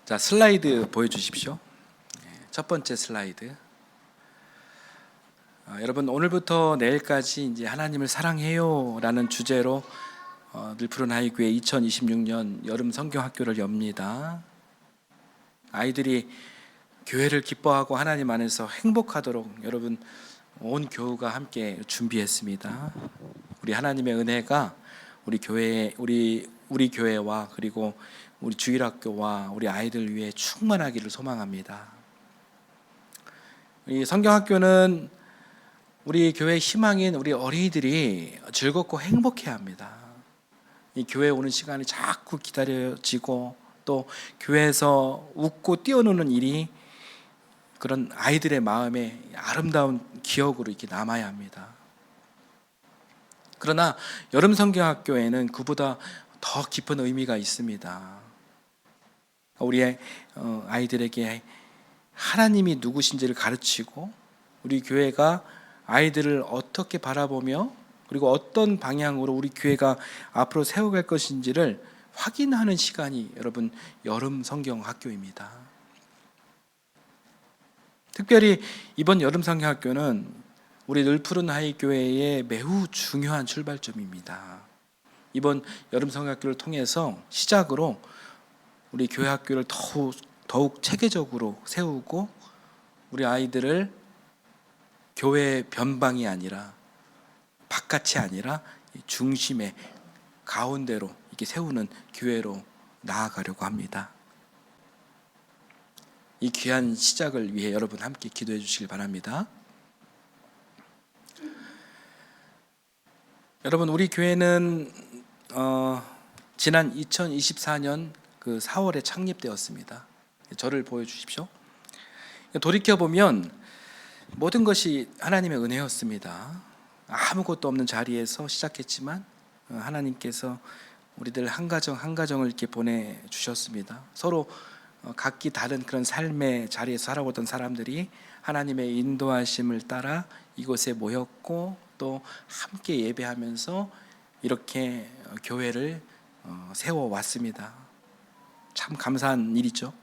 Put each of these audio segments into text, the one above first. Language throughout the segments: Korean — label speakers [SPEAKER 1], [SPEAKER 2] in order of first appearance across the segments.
[SPEAKER 1] 자, 슬라이드 보여주십시오. 첫 번째 슬라이드. 여러분, 오늘부터 내일까지 이제 하나님을 사랑해요라는 주제로 늘푸른 하이교회 2026년 여름 성경학교를 엽니다. 아이들이 교회를 기뻐하고 하나님 안에서 행복하도록 여러분 온 교우가 함께 준비했습니다. 우리 하나님의 은혜가 우리 교회, 우리 교회와 그리고 우리 주일학교와 우리 아이들 위해 충만하기를 소망합니다. 이 성경학교는 우리 교회의 희망인 우리 어린이들이 즐겁고 행복해야 합니다. 이 교회에 오는 시간이 자꾸 기다려지고 또 교회에서 웃고 뛰어노는 일이 그런 아이들의 마음에 아름다운 기억으로 이렇게 남아야 합니다. 그러나 여름 성경학교에는 그보다 더 깊은 의미가 있습니다. 우리 아이들에게 하나님이 누구신지를 가르치고 우리 교회가 아이들을 어떻게 바라보며 그리고 어떤 방향으로 우리 교회가 앞으로 세워갈 것인지를 확인하는 시간이 여러분 여름 성경학교입니다. 특별히 이번 여름 성경학교는 우리 늘푸른 하이교회의 매우 중요한 출발점입니다. 이번 여름 성경학교를 통해서 시작으로 우리 교회 학교를 더욱 체계적으로 세우고 우리 아이들을 교회의 변방이 아니라 바깥이 아니라 중심의 가운데로 이렇게 세우는 교회로 나아가려고 합니다. 이 귀한 시작을 위해 여러분 함께 기도해 주시길 바랍니다. 여러분, 우리 교회는 지난 2024년 그 4월에 창립되었습니다. 저를 보여주십시오. 돌이켜보면 모든 것이 하나님의 은혜였습니다. 아무것도 없는 자리에서 시작했지만 하나님께서 우리들 한 가정 한 가정을 이렇게 보내주셨습니다. 서로 각기 다른 그런 삶의 자리에서 살아오던 사람들이 하나님의 인도하심을 따라 이곳에 모였고 또 함께 예배하면서 이렇게 교회를 세워왔습니다. 참 감사한 일이죠.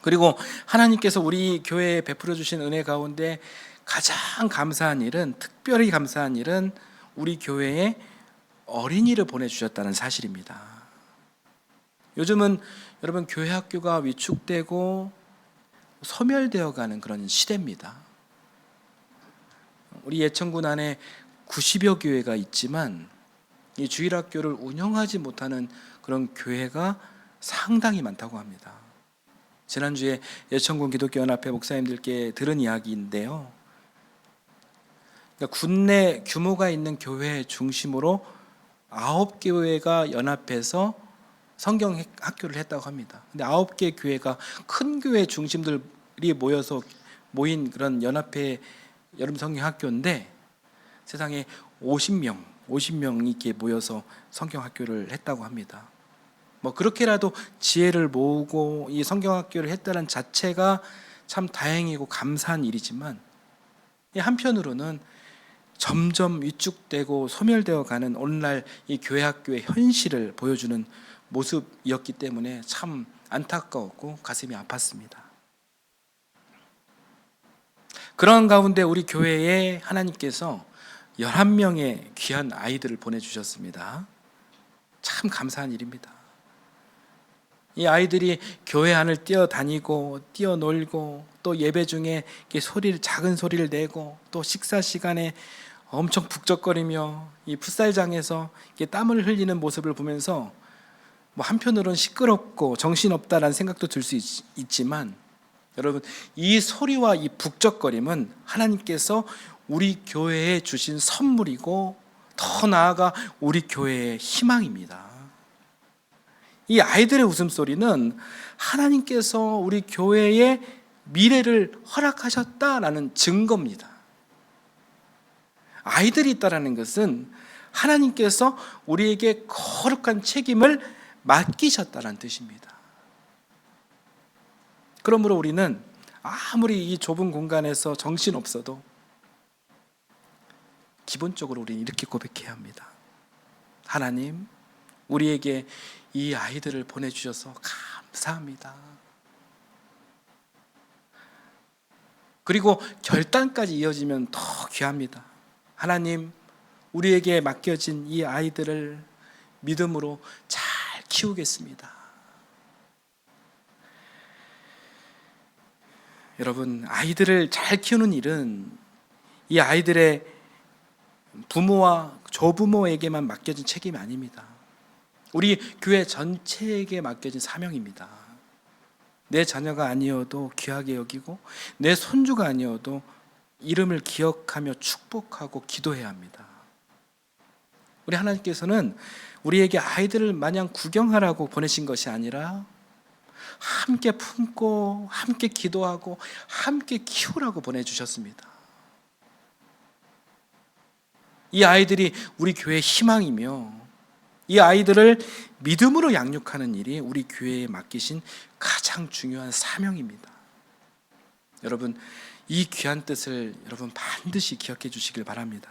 [SPEAKER 1] 그리고 하나님께서 우리 교회에 베풀어 주신 은혜 가운데 가장 감사한 일은, 특별히 감사한 일은 우리 교회에 어린이를 보내주셨다는 사실입니다. 요즘은 여러분 교회 학교가 위축되고 소멸되어가는 그런 시대입니다. 우리 예천군 안에 90여 교회가 있지만 이 주일학교를 운영하지 못하는 그런 교회가 상당히 많다고 합니다. 지난주에 예천군 기독교연합회 목사님들께 들은 이야기인데요. 그러니까 군내 규모가 있는 교회 중심으로 9교회가 연합해서 성경학교를 했다고 합니다. 근데 9개 교회가 큰 교회 중심들이 모인 그런 연합회 여름 성경학교인데 세상에 50명이 이렇게 모여서 성경학교를 했다고 합니다. 그렇게라도 지혜를 모으고 이 성경학교를 했다는 자체가 참 다행이고 감사한 일이지만 한편으로는 점점 위축되고 소멸되어 가는 오늘날 이 교회 학교의 현실을 보여주는 모습이었기 때문에 참 안타까웠고 가슴이 아팠습니다. 그런 가운데 우리 교회에 하나님께서 11명의 귀한 아이들을 보내주셨습니다. 참 감사한 일입니다. 이 아이들이 교회 안을 뛰어다니고 뛰어놀고 또 예배 중에 작은 소리를 내고 또 식사 시간에 엄청 북적거리며 이 풋살장에서 땀을 흘리는 모습을 보면서 한편으로는 시끄럽고 정신없다라는 생각도 들 수 있지만 여러분, 이 소리와 이 북적거림은 하나님께서 우리 교회에 주신 선물이고 더 나아가 우리 교회의 희망입니다. 이 아이들의 웃음소리는 하나님께서 우리 교회의 미래를 허락하셨다라는 증거입니다. 아이들이 있다라는 것은 하나님께서 우리에게 거룩한 책임을 맡기셨다는 뜻입니다. 그러므로 우리는 아무리 이 좁은 공간에서 정신없어도 기본적으로 우리는 이렇게 고백해야 합니다. 하나님, 우리에게 이 아이들을 보내주셔서 감사합니다. 그리고 결단까지 이어지면 더 귀합니다. 하나님, 우리에게 맡겨진 이 아이들을 믿음으로 잘 키우겠습니다. 여러분, 아이들을 잘 키우는 일은 이 아이들의 부모와 조부모에게만 맡겨진 책임이 아닙니다. 우리 교회 전체에게 맡겨진 사명입니다. 내 자녀가 아니어도 귀하게 여기고 내 손주가 아니어도 이름을 기억하며 축복하고 기도해야 합니다. 우리 하나님께서는 우리에게 아이들을 마냥 구경하라고 보내신 것이 아니라 함께 품고 함께 기도하고 함께 키우라고 보내주셨습니다. 이 아이들이 우리 교회의 희망이며 이 아이들을 믿음으로 양육하는 일이 우리 교회에 맡기신 가장 중요한 사명입니다. 여러분, 이 귀한 뜻을 여러분 반드시 기억해 주시길 바랍니다.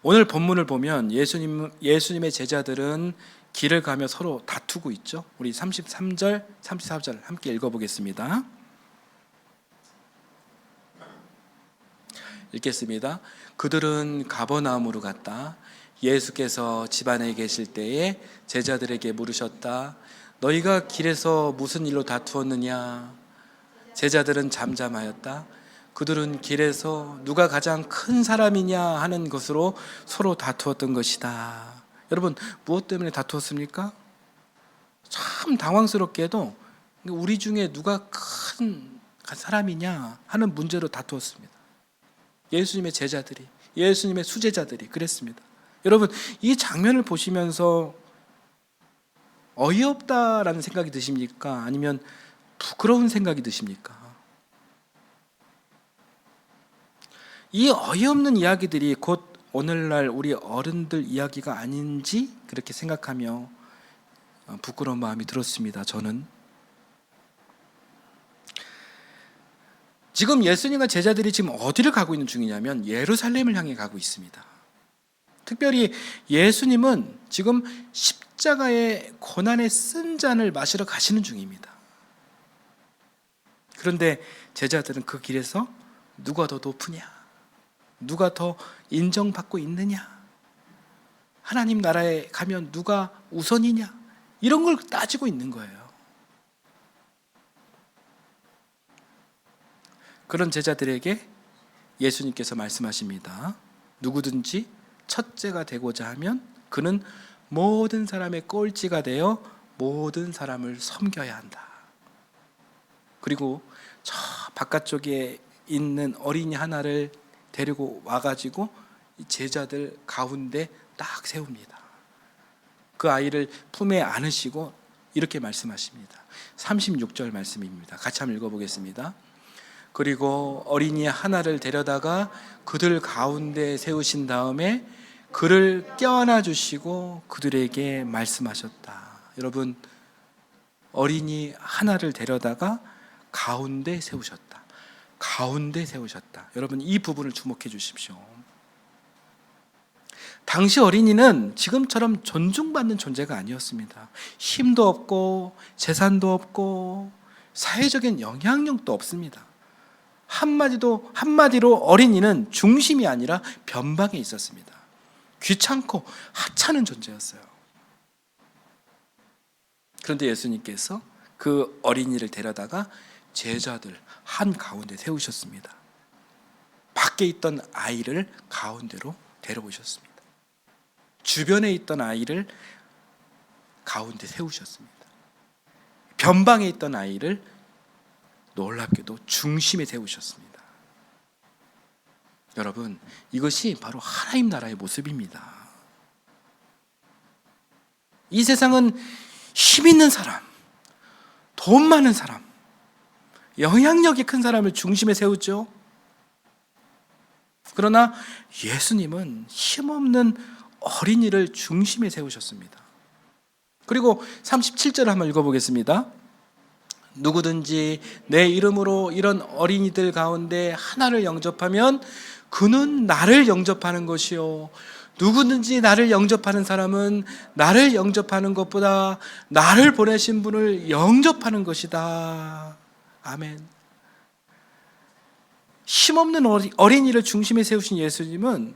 [SPEAKER 1] 오늘 본문을 보면 예수님의 제자들은 길을 가며 서로 다투고 있죠. 우리 33절, 34절 함께 읽어보겠습니다. 읽겠습니다. 그들은 가버나움으로 갔다. 예수께서 집안에 계실 때에 제자들에게 물으셨다. 너희가 길에서 무슨 일로 다투었느냐? 제자들은 잠잠하였다. 그들은 길에서 누가 가장 큰 사람이냐 하는 것으로 서로 다투었던 것이다. 여러분, 무엇 때문에 다투었습니까? 참 당황스럽게도 우리 중에 누가 큰 사람이냐 하는 문제로 다투었습니다. 예수님의 제자들이, 예수님의 수제자들이 그랬습니다. 여러분, 이 장면을 보시면서 어이없다라는 생각이 드십니까? 아니면 부끄러운 생각이 드십니까? 이 어이없는 이야기들이 곧 오늘날 우리 어른들 이야기가 아닌지 그렇게 생각하며 부끄러운 마음이 들었습니다. 저는 지금 예수님과 제자들이 지금 어디를 가고 있는 중이냐면 예루살렘을 향해 가고 있습니다. 특별히 예수님은 지금 십자가의 고난의 쓴 잔을 마시러 가시는 중입니다. 그런데 제자들은 그 길에서 누가 더 높으냐? 누가 더 인정받고 있느냐? 하나님 나라에 가면 누가 우선이냐? 이런 걸 따지고 있는 거예요. 그런 제자들에게 예수님께서 말씀하십니다. 누구든지 첫째가 되고자 하면 그는 모든 사람의 꼴찌가 되어 모든 사람을 섬겨야 한다. 그리고 저 바깥쪽에 있는 어린이 하나를 데리고 와가지고 제자들 가운데 딱 세웁니다. 그 아이를 품에 안으시고 이렇게 말씀하십니다. 36절 말씀입니다. 같이 한번 읽어보겠습니다. 그리고 어린이 하나를 데려다가 그들 가운데 세우신 다음에 그를 껴안아 주시고 그들에게 말씀하셨다. 여러분, 어린이 하나를 데려다가 가운데 세우셨다. 가운데 세우셨다. 여러분, 이 부분을 주목해 주십시오. 당시 어린이는 지금처럼 존중받는 존재가 아니었습니다. 힘도 없고 재산도 없고 사회적인 영향력도 없습니다. 한마디로 어린이는 중심이 아니라 변방에 있었습니다. 귀찮고 하찮은 존재였어요. 그런데 예수님께서 그 어린이를 데려다가 제자들 한가운데 세우셨습니다. 밖에 있던 아이를 가운데로 데려오셨습니다. 주변에 있던 아이를 가운데 세우셨습니다. 변방에 있던 아이를 놀랍게도 중심에 세우셨습니다. 여러분, 이것이 바로 하나님 나라의 모습입니다. 이 세상은 힘 있는 사람, 돈 많은 사람, 영향력이 큰 사람을 중심에 세우죠. 그러나 예수님은 힘없는 어린이를 중심에 세우셨습니다. 그리고 37절 한번 읽어보겠습니다. 누구든지 내 이름으로 이런 어린이들 가운데 하나를 영접하면 그는 나를 영접하는 것이요 누구든지 나를 영접하는 사람은 나를 영접하는 것보다 나를 보내신 분을 영접하는 것이다. 아멘. 힘없는 어린이를 중심에 세우신 예수님은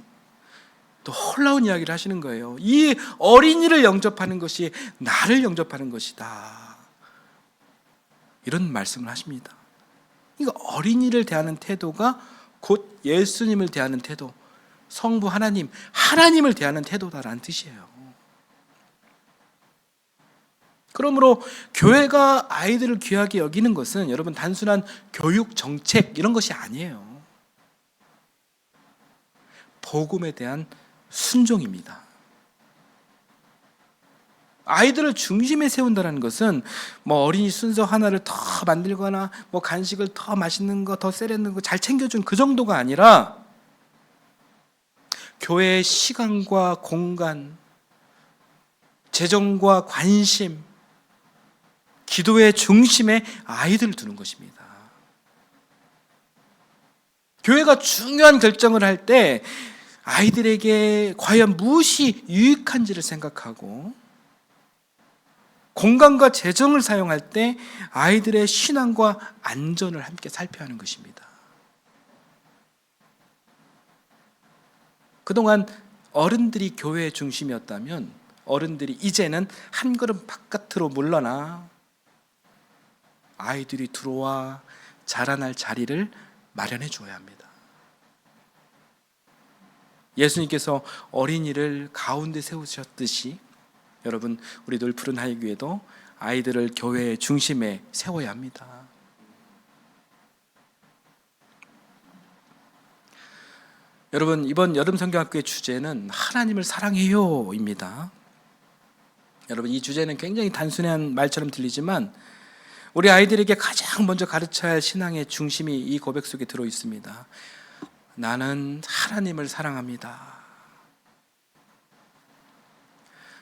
[SPEAKER 1] 또 놀라운 이야기를 하시는 거예요. 이 어린이를 영접하는 것이 나를 영접하는 것이다. 이런 말씀을 하십니다. 그러니까 어린이를 대하는 태도가 곧 예수님을 대하는 태도, 성부 하나님을 대하는 태도다라는 뜻이에요. 그러므로 교회가 아이들을 귀하게 여기는 것은 여러분 단순한 교육 정책 이런 것이 아니에요. 복음에 대한 순종입니다. 아이들을 중심에 세운다는 것은 뭐 어린이 순서 하나를 더 만들거나 뭐 간식을 더 맛있는 거, 더 세련된 거 잘 챙겨준 그 정도가 아니라 교회의 시간과 공간, 재정과 관심, 기도의 중심에 아이들을 두는 것입니다. 교회가 중요한 결정을 할 때 아이들에게 과연 무엇이 유익한지를 생각하고 공간과 재정을 사용할 때 아이들의 신앙과 안전을 함께 살펴야 하는 것입니다. 그동안 어른들이 교회의 중심이었다면 어른들이 이제는 한 걸음 바깥으로 물러나 아이들이 들어와 자라날 자리를 마련해 주어야 합니다. 예수님께서 어린이를 가운데 세우셨듯이 여러분 우리 놀푸른 하이교회도 아이들을 교회의 중심에 세워야 합니다. 여러분 이번 여름 성경학교의 주제는 하나님을 사랑해요입니다. 여러분 이 주제는 굉장히 단순한 말처럼 들리지만 우리 아이들에게 가장 먼저 가르쳐야 할 신앙의 중심이 이 고백 속에 들어 있습니다. 나는 하나님을 사랑합니다.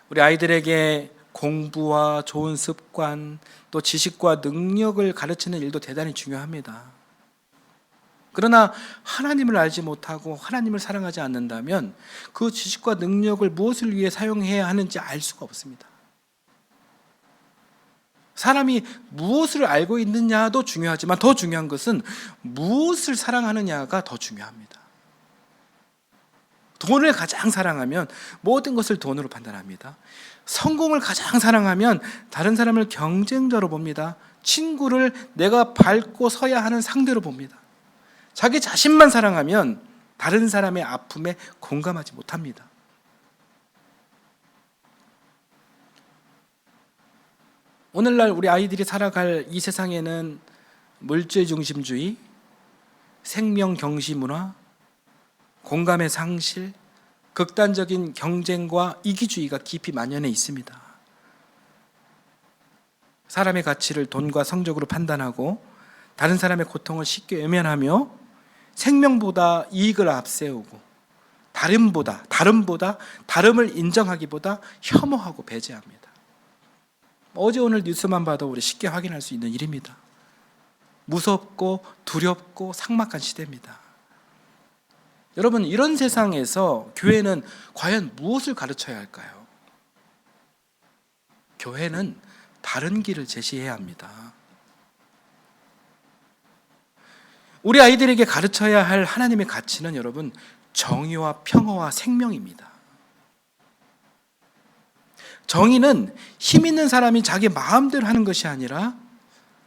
[SPEAKER 1] 우리 아이들에게 공부와 좋은 습관 또 지식과 능력을 가르치는 일도 대단히 중요합니다. 그러나 하나님을 알지 못하고 하나님을 사랑하지 않는다면 그 지식과 능력을 무엇을 위해 사용해야 하는지 알 수가 없습니다. 사람이 무엇을 알고 있느냐도 중요하지만 더 중요한 것은 무엇을 사랑하느냐가 더 중요합니다. 돈을 가장 사랑하면 모든 것을 돈으로 판단합니다. 성공을 가장 사랑하면 다른 사람을 경쟁자로 봅니다. 친구를 내가 밟고 서야 하는 상대로 봅니다. 자기 자신만 사랑하면 다른 사람의 아픔에 공감하지 못합니다. 오늘날 우리 아이들이 살아갈 이 세상에는 물질 중심주의, 생명 경시 문화, 공감의 상실, 극단적인 경쟁과 이기주의가 깊이 만연해 있습니다. 사람의 가치를 돈과 성적으로 판단하고 다른 사람의 고통을 쉽게 외면하며 생명보다 이익을 앞세우고 다름을 인정하기보다 혐오하고 배제합니다. 어제 오늘 뉴스만 봐도 우리 쉽게 확인할 수 있는 일입니다. 무섭고 두렵고 삭막한 시대입니다. 여러분 이런 세상에서 교회는 과연 무엇을 가르쳐야 할까요? 교회는 다른 길을 제시해야 합니다. 우리 아이들에게 가르쳐야 할 하나님의 가치는 여러분 정의와 평화와 생명입니다. 정의는 힘 있는 사람이 자기 마음대로 하는 것이 아니라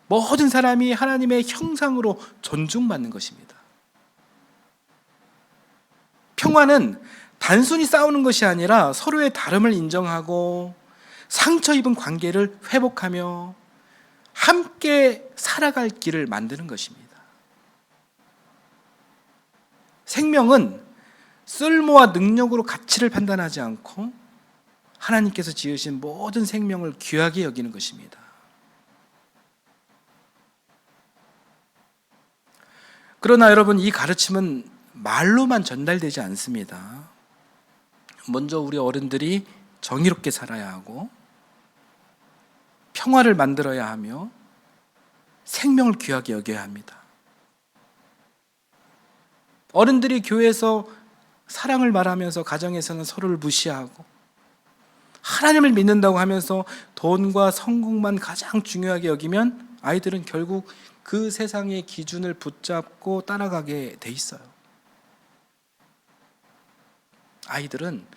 [SPEAKER 1] 모든 사람이 하나님의 형상으로 존중받는 것입니다. 평화는 단순히 싸우는 것이 아니라 서로의 다름을 인정하고 상처 입은 관계를 회복하며 함께 살아갈 길을 만드는 것입니다. 생명은 쓸모와 능력으로 가치를 판단하지 않고 하나님께서 지으신 모든 생명을 귀하게 여기는 것입니다. 그러나 여러분 이 가르침은 말로만 전달되지 않습니다. 먼저 우리 어른들이 정의롭게 살아야 하고 평화를 만들어야 하며 생명을 귀하게 여겨야 합니다. 어른들이 교회에서 사랑을 말하면서 가정에서는 서로를 무시하고, 하나님을 믿는다고 하면서 돈과 성공만 가장 중요하게 여기면 아이들은 결국 그 세상의 기준을 붙잡고 따라가게 돼 있어요. 아이들은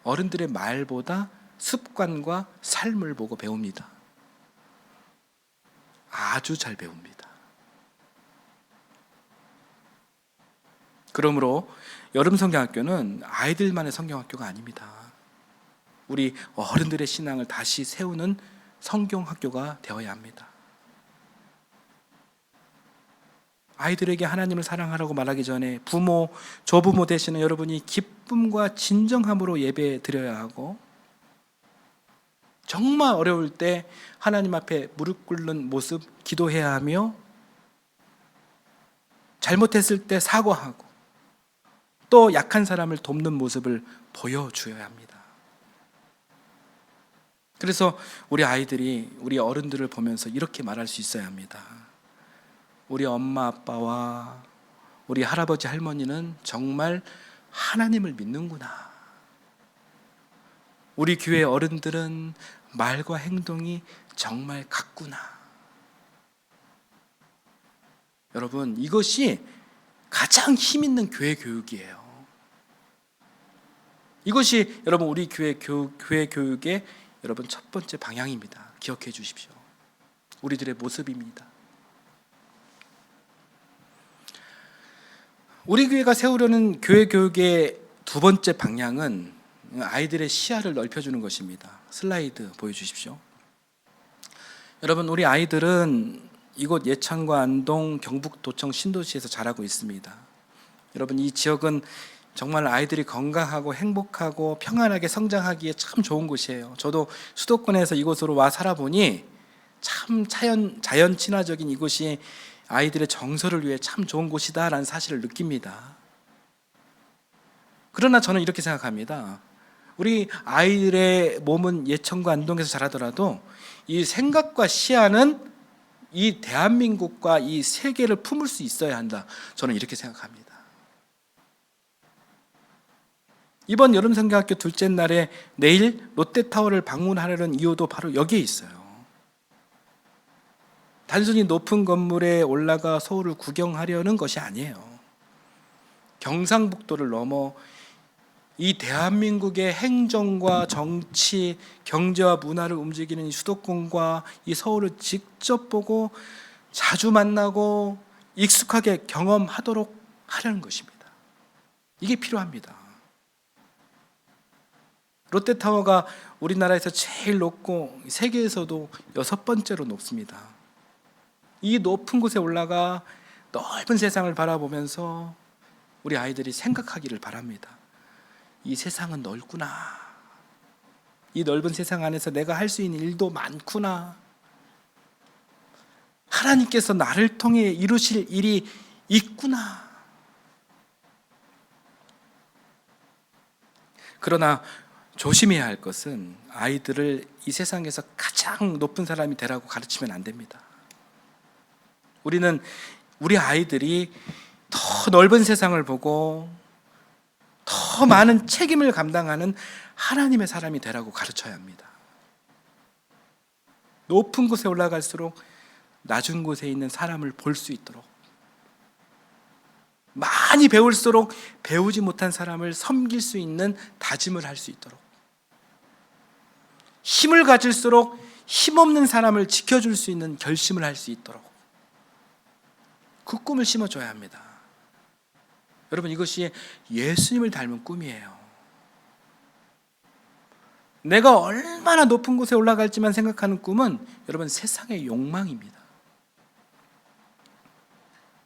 [SPEAKER 1] 어른들의 말보다 습관과 삶을 보고 배웁니다. 아주 잘 배웁니다. 그러므로 여름 성경학교는 아이들만의 성경학교가 아닙니다. 우리 어른들의 신앙을 다시 세우는 성경학교가 되어야 합니다. 아이들에게 하나님을 사랑하라고 말하기 전에 부모, 조부모 되시는 여러분이 기쁨과 진정함으로 예배 드려야 하고, 정말 어려울 때 하나님 앞에 무릎 꿇는 모습 기도해야 하며, 잘못했을 때 사과하고, 또 약한 사람을 돕는 모습을 보여주어야 합니다. 그래서 우리 아이들이 우리 어른들을 보면서 이렇게 말할 수 있어야 합니다. 우리 엄마 아빠와 우리 할아버지 할머니는 정말 하나님을 믿는구나. 우리 교회 어른들은 말과 행동이 정말 같구나. 여러분, 이것이 가장 힘 있는 교회 교육이에요. 이것이 여러분 우리 교회 교육의 여러분 첫 번째 방향입니다. 기억해 주십시오. 우리들의 모습입니다. 우리 교회가 세우려는 교회 교육의 두 번째 방향은 아이들의 시야를 넓혀주는 것입니다. 슬라이드 보여주십시오. 여러분, 우리 아이들은 이곳 예천과 안동, 경북, 도청, 신도시에서 자라고 있습니다. 여러분, 이 지역은 정말 아이들이 건강하고 행복하고 평안하게 성장하기에 참 좋은 곳이에요. 저도 수도권에서 이곳으로 와 살아보니 참 자연 친화적인 이곳이 아이들의 정서를 위해 참 좋은 곳이다라는 사실을 느낍니다. 그러나 저는 이렇게 생각합니다. 우리 아이들의 몸은 예천과 안동에서 자라더라도 이 생각과 시야는 이 대한민국과 이 세계를 품을 수 있어야 한다. 저는 이렇게 생각합니다. 이번 여름 성경학교 둘째 날에 내일 롯데타워를 방문하려는 이유도 바로 여기에 있어요. 단순히 높은 건물에 올라가 서울을 구경하려는 것이 아니에요. 경상북도를 넘어 이 대한민국의 행정과 정치, 경제와 문화를 움직이는 이 수도권과 이 서울을 직접 보고 자주 만나고 익숙하게 경험하도록 하려는 것입니다. 이게 필요합니다. 롯데타워가 우리나라에서 제일 높고 세계에서도 6번째로 높습니다. 이 높은 곳에 올라가 넓은 세상을 바라보면서 우리 아이들이 생각하기를 바랍니다. 이 세상은 넓구나. 이 넓은 세상 안에서 내가 할 수 있는 일도 많구나. 하나님께서 나를 통해 이루실 일이 있구나. 그러나 조심해야 할 것은 아이들을 이 세상에서 가장 높은 사람이 되라고 가르치면 안 됩니다. 우리는 우리 아이들이 더 넓은 세상을 보고 더 많은 책임을 감당하는 하나님의 사람이 되라고 가르쳐야 합니다. 높은 곳에 올라갈수록 낮은 곳에 있는 사람을 볼 수 있도록, 많이 배울수록 배우지 못한 사람을 섬길 수 있는 다짐을 할 수 있도록, 힘을 가질수록 힘없는 사람을 지켜줄 수 있는 결심을 할 수 있도록 그 꿈을 심어줘야 합니다. 여러분, 이것이 예수님을 닮은 꿈이에요. 내가 얼마나 높은 곳에 올라갈지만 생각하는 꿈은 여러분 세상의 욕망입니다.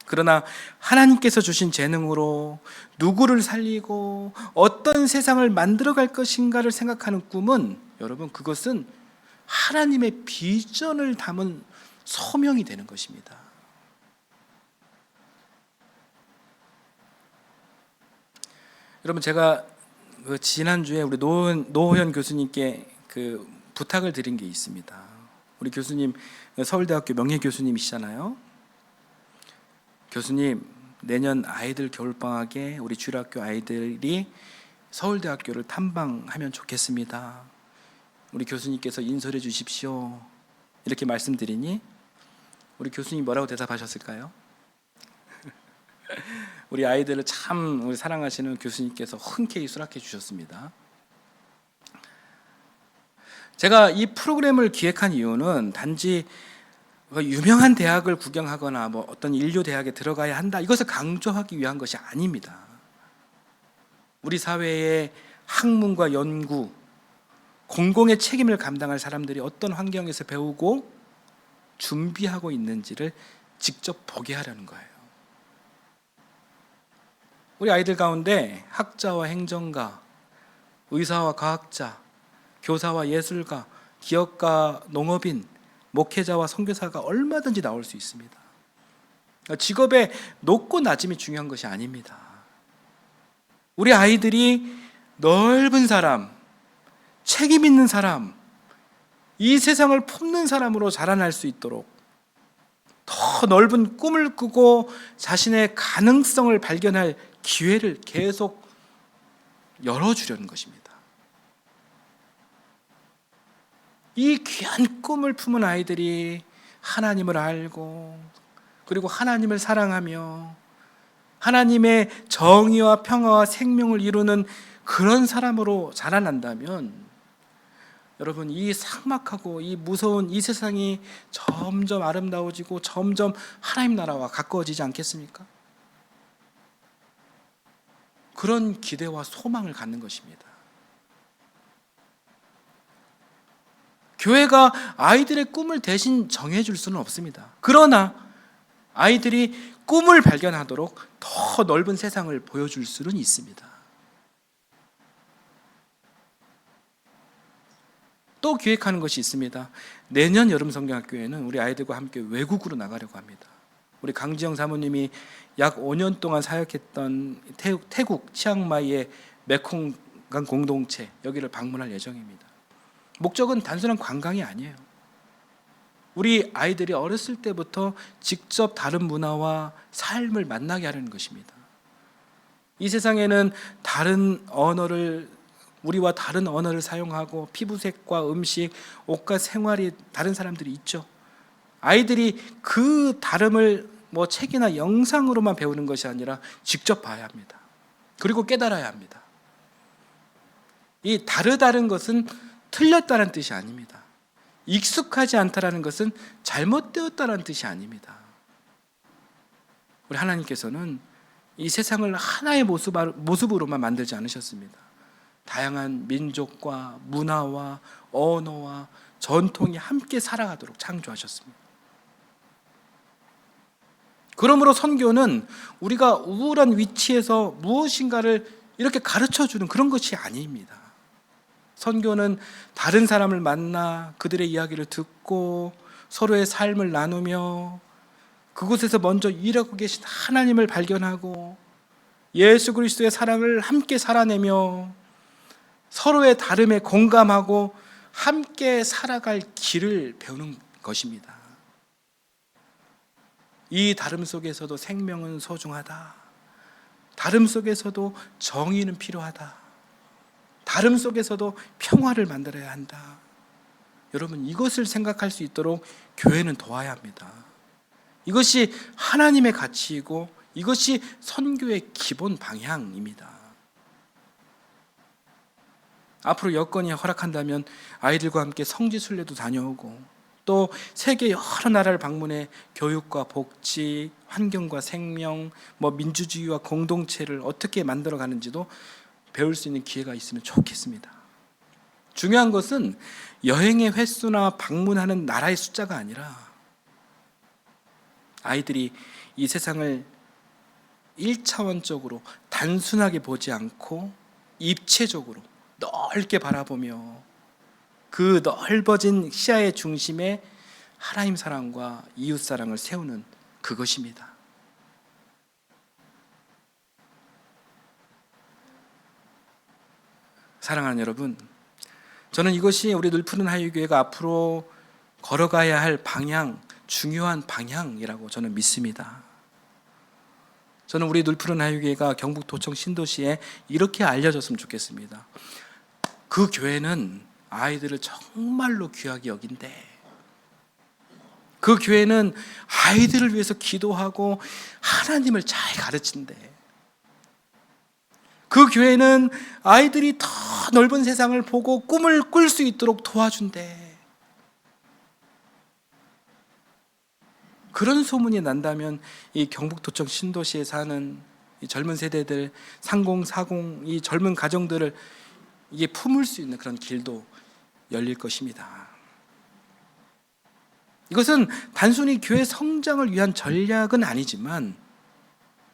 [SPEAKER 1] 그러나 하나님께서 주신 재능으로 누구를 살리고 어떤 세상을 만들어갈 것인가를 생각하는 꿈은 여러분 그것은 하나님의 비전을 담은 소명이 되는 것입니다. 여러분, 제가 지난주에 우리 노호연 교수님께 부탁을 드린 게 있습니다. 우리 교수님 서울대학교 명예교수님이시잖아요. 교수님, 내년 아이들 겨울방학에 우리 주일학교 아이들이 서울대학교를 탐방하면 좋겠습니다. 우리 교수님께서 인솔해 주십시오. 이렇게 말씀드리니 우리 교수님 뭐라고 대답하셨을까요? 우리 아이들을 참 우리 사랑하시는 교수님께서 흔쾌히 수락해 주셨습니다. 제가 이 프로그램을 기획한 이유는 단지 유명한 대학을 구경하거나 뭐 어떤 인류 대학에 들어가야 한다, 이것을 강조하기 위한 것이 아닙니다. 우리 사회의 학문과 연구, 공공의 책임을 감당할 사람들이 어떤 환경에서 배우고 준비하고 있는지를 직접 보게 하려는 거예요. 우리 아이들 가운데 학자와 행정가, 의사와 과학자, 교사와 예술가, 기업가, 농업인, 목회자와 선교사가 얼마든지 나올 수 있습니다. 직업의 높고 낮음이 중요한 것이 아닙니다. 우리 아이들이 넓은 사람, 책임 있는 사람, 이 세상을 품는 사람으로 자라날 수 있도록 더 넓은 꿈을 꾸고 자신의 가능성을 발견할 기회를 계속 열어주려는 것입니다. 이 귀한 꿈을 품은 아이들이 하나님을 알고, 그리고 하나님을 사랑하며 하나님의 정의와 평화와 생명을 이루는 그런 사람으로 자라난다면, 여러분, 이 삭막하고 이 무서운 이 세상이 점점 아름다워지고 점점 하나님 나라와 가까워지지 않겠습니까? 그런 기대와 소망을 갖는 것입니다. 교회가 아이들의 꿈을 대신 정해줄 수는 없습니다. 그러나 아이들이 꿈을 발견하도록 더 넓은 세상을 보여줄 수는 있습니다. 또 기획하는 것이 있습니다. 내년 여름 성경학교에는 우리 아이들과 함께 외국으로 나가려고 합니다. 우리 강지영 사모님이 약 5년 동안 사역했던 태국 치앙마이의 메콩강 공동체, 여기를 방문할 예정입니다. 목적은 단순한 관광이 아니에요. 우리 아이들이 어렸을 때부터 직접 다른 문화와 삶을 만나게 하려는 것입니다. 이 세상에는 우리와 다른 언어를 사용하고 피부색과 음식, 옷과 생활이 다른 사람들이 있죠. 아이들이 그 다름을 책이나 영상으로만 배우는 것이 아니라 직접 봐야 합니다. 그리고 깨달아야 합니다. 이 다르다는 것은 틀렸다는 뜻이 아닙니다. 익숙하지 않다라는 것은 잘못되었다는 뜻이 아닙니다. 우리 하나님께서는 이 세상을 하나의 모습으로만 만들지 않으셨습니다. 다양한 민족과 문화와 언어와 전통이 함께 살아가도록 창조하셨습니다. 그러므로 선교는 우리가 우울한 위치에서 무엇인가를 이렇게 가르쳐주는 그런 것이 아닙니다. 선교는 다른 사람을 만나 그들의 이야기를 듣고 서로의 삶을 나누며 그곳에서 먼저 일하고 계신 하나님을 발견하고 예수 그리스도의 사랑을 함께 살아내며 서로의 다름에 공감하고 함께 살아갈 길을 배우는 것입니다. 이 다름 속에서도 생명은 소중하다. 다름 속에서도 정의는 필요하다. 다름 속에서도 평화를 만들어야 한다. 여러분, 이것을 생각할 수 있도록 교회는 도와야 합니다. 이것이 하나님의 가치이고 이것이 선교의 기본 방향입니다. 앞으로 여건이 허락한다면 아이들과 함께 성지순례도 다녀오고 또 세계 여러 나라를 방문해 교육과 복지, 환경과 생명, 민주주의와 공동체를 어떻게 만들어가는지도 배울 수 있는 기회가 있으면 좋겠습니다. 중요한 것은 여행의 횟수나 방문하는 나라의 숫자가 아니라 아이들이 이 세상을 1차원적으로 단순하게 보지 않고 입체적으로 넓게 바라보며 그 넓어진 시야의 중심에 하나님 사랑과 이웃 사랑을 세우는 그것입니다. 사랑하는 여러분, 저는 이것이 우리 늘푸른 하유교회가 앞으로 걸어가야 할 방향, 중요한 방향이라고 저는 믿습니다. 저는 우리 눌푸른 하유교회가 경북도청 신도시에 이렇게 알려졌으면 좋겠습니다. 그 교회는 아이들을 정말로 귀하게 여긴대. 그 교회는 아이들을 위해서 기도하고 하나님을 잘 가르친대. 그 교회는 아이들이 더 넓은 세상을 보고 꿈을 꿀 수 있도록 도와준대. 그런 소문이 난다면 이 경북도청 신도시에 사는 이 젊은 세대들, 30, 40, 이 젊은 가정들을 이게 품을 수 있는 그런 길도 열릴 것입니다. 이것은 단순히 교회 성장을 위한 전략은 아니지만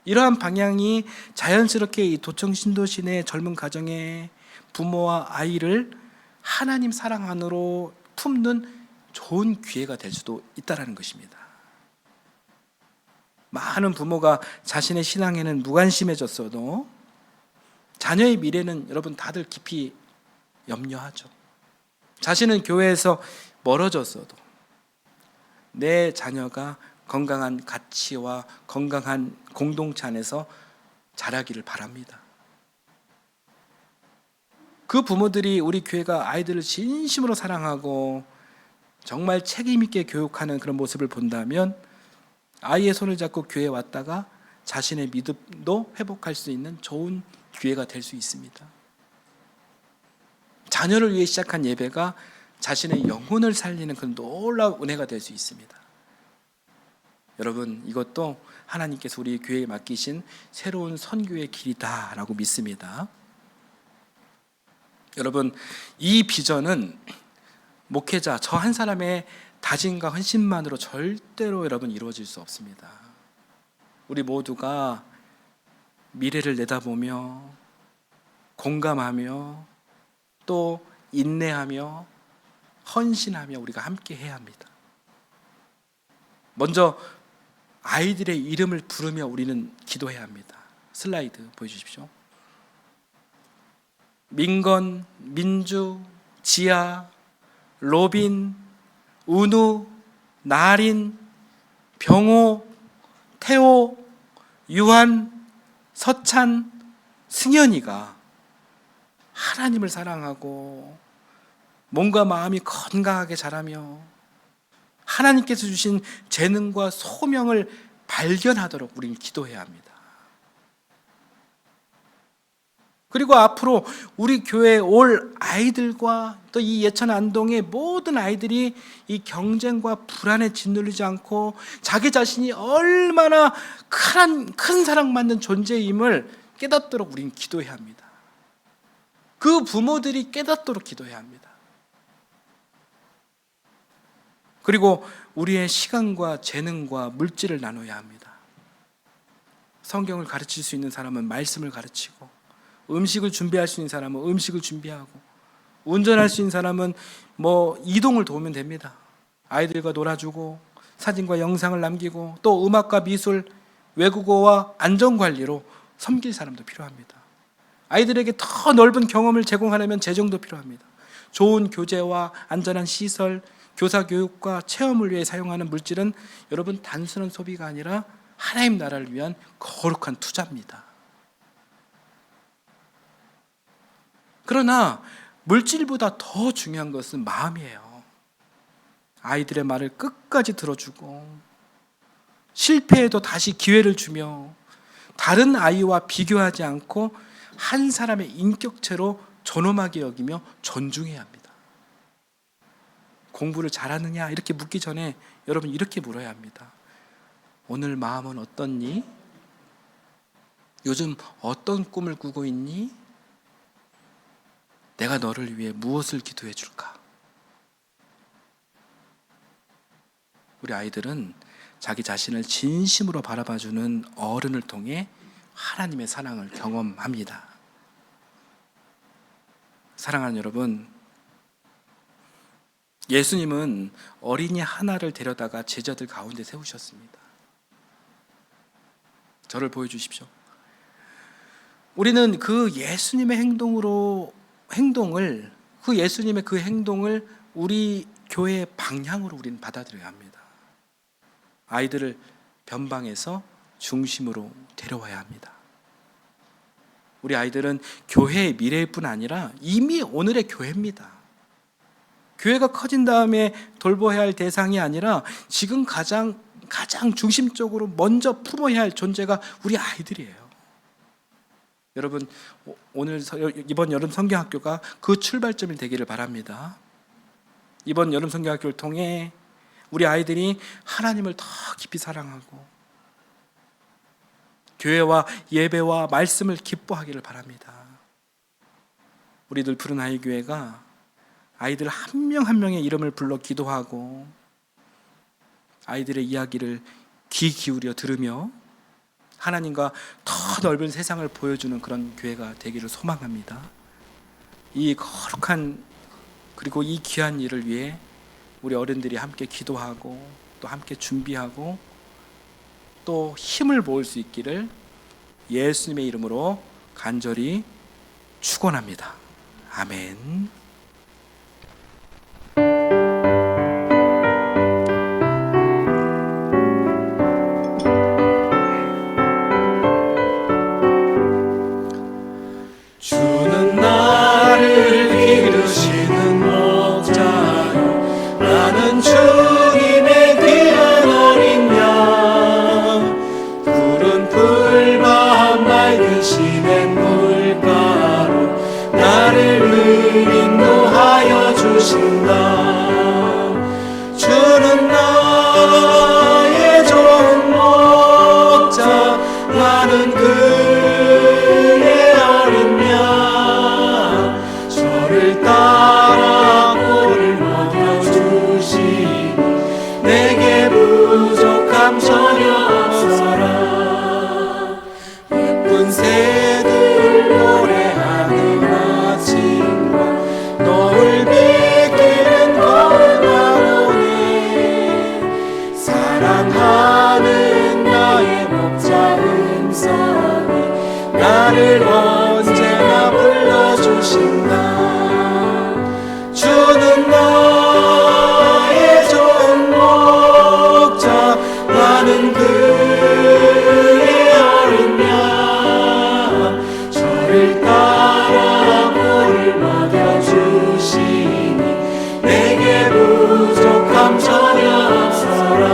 [SPEAKER 1] 이러한 방향이 자연스럽게 이 도청 신도시 내 젊은 가정의 부모와 아이를 하나님 사랑 안으로 품는 좋은 기회가 될 수도 있다는 것입니다. 많은 부모가 자신의 신앙에는 무관심해졌어도 자녀의 미래는 여러분 다들 깊이 염려하죠. 자신은 교회에서 멀어졌어도 내 자녀가 건강한 가치와 건강한 공동체 안에서 자라기를 바랍니다. 그 부모들이 우리 교회가 아이들을 진심으로 사랑하고 정말 책임 있게 교육하는 그런 모습을 본다면 아이의 손을 잡고 교회에 왔다가 자신의 믿음도 회복할 수 있는 좋은 기회가 될 수 있습니다. 자녀를 위해 시작한 예배가 자신의 영혼을 살리는 그런 놀라운 은혜가 될 수 있습니다. 여러분, 이것도 하나님께서 우리 교회에 맡기신 새로운 선교의 길이다라고 믿습니다. 여러분, 이 비전은 목회자 저 한 사람의 다짐과 헌신만으로 절대로 여러분 이루어질 수 없습니다. 우리 모두가 미래를 내다보며 공감하며 또 인내하며 헌신하며 우리가 함께 해야 합니다. 먼저 아이들의 이름을 부르며 우리는 기도해야 합니다. 슬라이드 보여주십시오. 민건, 민주, 지아, 로빈, 은우, 나린, 병호, 태호, 유한, 서찬, 승현이가 하나님을 사랑하고 몸과 마음이 건강하게 자라며 하나님께서 주신 재능과 소명을 발견하도록 우리는 기도해야 합니다. 그리고 앞으로 우리 교회에 올 아이들과 또 이 예천 안동의 모든 아이들이 이 경쟁과 불안에 짓눌리지 않고 자기 자신이 얼마나 큰 사랑받는 존재임을 깨닫도록 우리는 기도해야 합니다. 그 부모들이 깨닫도록 기도해야 합니다. 그리고 우리의 시간과 재능과 물질을 나눠야 합니다. 성경을 가르칠 수 있는 사람은 말씀을 가르치고, 음식을 준비할 수 있는 사람은 음식을 준비하고, 운전할 수 있는 사람은 이동을 도우면 됩니다. 아이들과 놀아주고 사진과 영상을 남기고 또 음악과 미술, 외국어와 안전관리로 섬길 사람도 필요합니다. 아이들에게 더 넓은 경험을 제공하려면 재정도 필요합니다. 좋은 교재와 안전한 시설, 교사 교육과 체험을 위해 사용하는 물질은 여러분 단순한 소비가 아니라 하나님 나라를 위한 거룩한 투자입니다. 그러나 물질보다 더 중요한 것은 마음이에요. 아이들의 말을 끝까지 들어주고 실패해도 다시 기회를 주며 다른 아이와 비교하지 않고 한 사람의 인격체로 존엄하게 여기며 존중해야 합니다. 공부를 잘하느냐 이렇게 묻기 전에 여러분 이렇게 물어야 합니다. 오늘 마음은 어떻니? 요즘 어떤 꿈을 꾸고 있니? 내가 너를 위해 무엇을 기도해 줄까? 우리 아이들은 자기 자신을 진심으로 바라봐주는 어른을 통해 하나님의 사랑을 경험합니다. 사랑하는 여러분, 예수님은 어린이 하나를 데려다가 제자들 가운데 세우셨습니다. 저를 보여주십시오. 우리는 그 예수님의 예수님의 그 행동을 우리 교회의 방향으로 우리는 받아들여야 합니다. 아이들을 변방에서 중심으로 데려와야 합니다. 우리 아이들은 교회의 미래일 뿐 아니라 이미 오늘의 교회입니다. 교회가 커진 다음에 돌보아야 할 대상이 아니라 지금 가장 중심적으로 먼저 품어야 할 존재가 우리 아이들이에요. 여러분, 이번 여름 성경학교가 그 출발점이 되기를 바랍니다. 이번 여름 성경학교를 통해 우리 아이들이 하나님을 더 깊이 사랑하고 교회와 예배와 말씀을 기뻐하기를 바랍니다. 우리들 푸른 아이 교회가 아이들 한 명 한 명의 이름을 불러 기도하고 아이들의 이야기를 귀 기울여 들으며 하나님과 더 넓은 세상을 보여주는 그런 교회가 되기를 소망합니다. 이 거룩한 그리고 이 귀한 일을 위해 우리 어른들이 함께 기도하고 또 함께 준비하고 또 힘을 모을 수 있기를 예수님의 이름으로 간절히 축원합니다. 아멘.
[SPEAKER 2] 주는 나를 기르시는 목자요, 나는 주님의 귀한 어린 양. 푸른 풀밭 맑으시는 물가로 나를 인도하여 주신다. 주는 나의 좋은 목자, 나는 그의 어린 양. 저를 따라 꼴을 먹여주시니 내게 부족함 전혀 없어라. 예쁜 새들 노래하는 아침과 노을 비키는 거울 가운데 사랑하는 나의 목자 음성이 나를 언제나 불러주신다. 주는 나의 좋은 목자, 나는 그의 어린 양. 저를 따라 꼴을 먹여주시니 내게 부족함 전혀 없어라.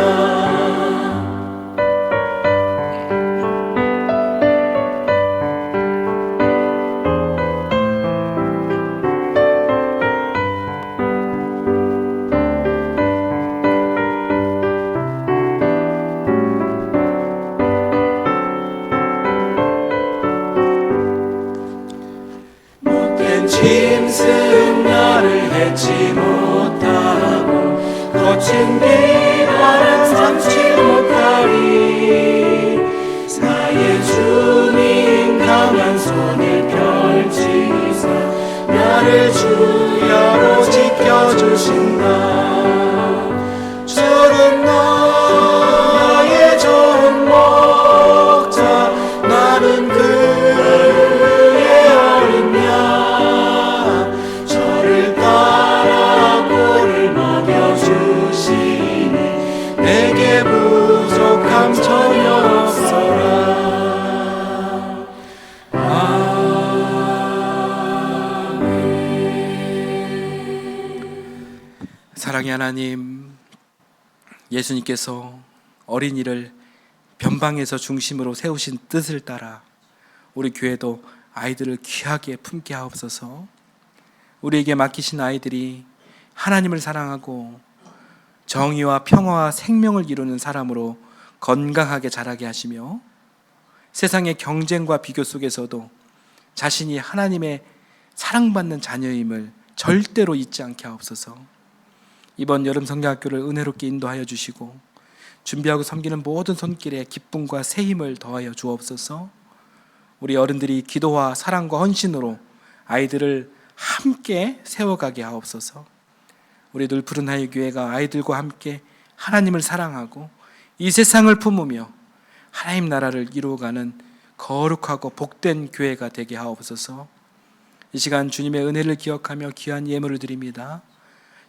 [SPEAKER 2] 못된 짐승 나를 해치 못하고 거친 비바람 삼지 못하리. 나의 주님 강한 손을 펼치사 나를 주야로 지켜주신다. 주는 나의 좋은 목자, 나는 그의 어린 양. 저를 따라 꼴을 먹여주시니 내게 부족함 전혀 없어라.
[SPEAKER 1] 사랑의 하나님, 예수님께서 어린이를 변방에서 중심으로 세우신 뜻을 따라 우리 교회도 아이들을 귀하게 품게 하옵소서. 우리에게 맡기신 아이들이 하나님을 사랑하고 정의와 평화와 생명을 이루는 사람으로 건강하게 자라게 하시며 세상의 경쟁과 비교 속에서도 자신이 하나님의 사랑받는 자녀임을 절대로 잊지 않게 하옵소서. 이번 여름 성경학교를 은혜롭게 인도하여 주시고 준비하고 섬기는 모든 손길에 기쁨과 새 힘을 더하여 주옵소서. 우리 어른들이 기도와 사랑과 헌신으로 아이들을 함께 세워가게 하옵소서. 우리 늘 푸른 아이 교회가 아이들과 함께 하나님을 사랑하고 이 세상을 품으며 하나님 나라를 이루어가는 거룩하고 복된 교회가 되게 하옵소서. 이 시간 주님의 은혜를 기억하며 귀한 예물을 드립니다.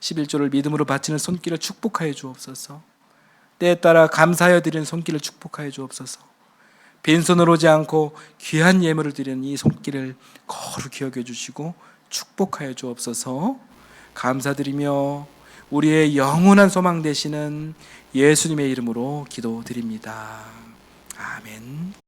[SPEAKER 1] 11조를 믿음으로 바치는 손길을 축복하여 주옵소서. 때에 따라 감사하여 드리는 손길을 축복하여 주옵소서. 빈손으로 오지 않고 귀한 예물을 드리는 이 손길을 거룩히 여겨주시고 축복하여 주옵소서. 감사드리며 우리의 영원한 소망 되시는 예수님의 이름으로 기도드립니다. 아멘.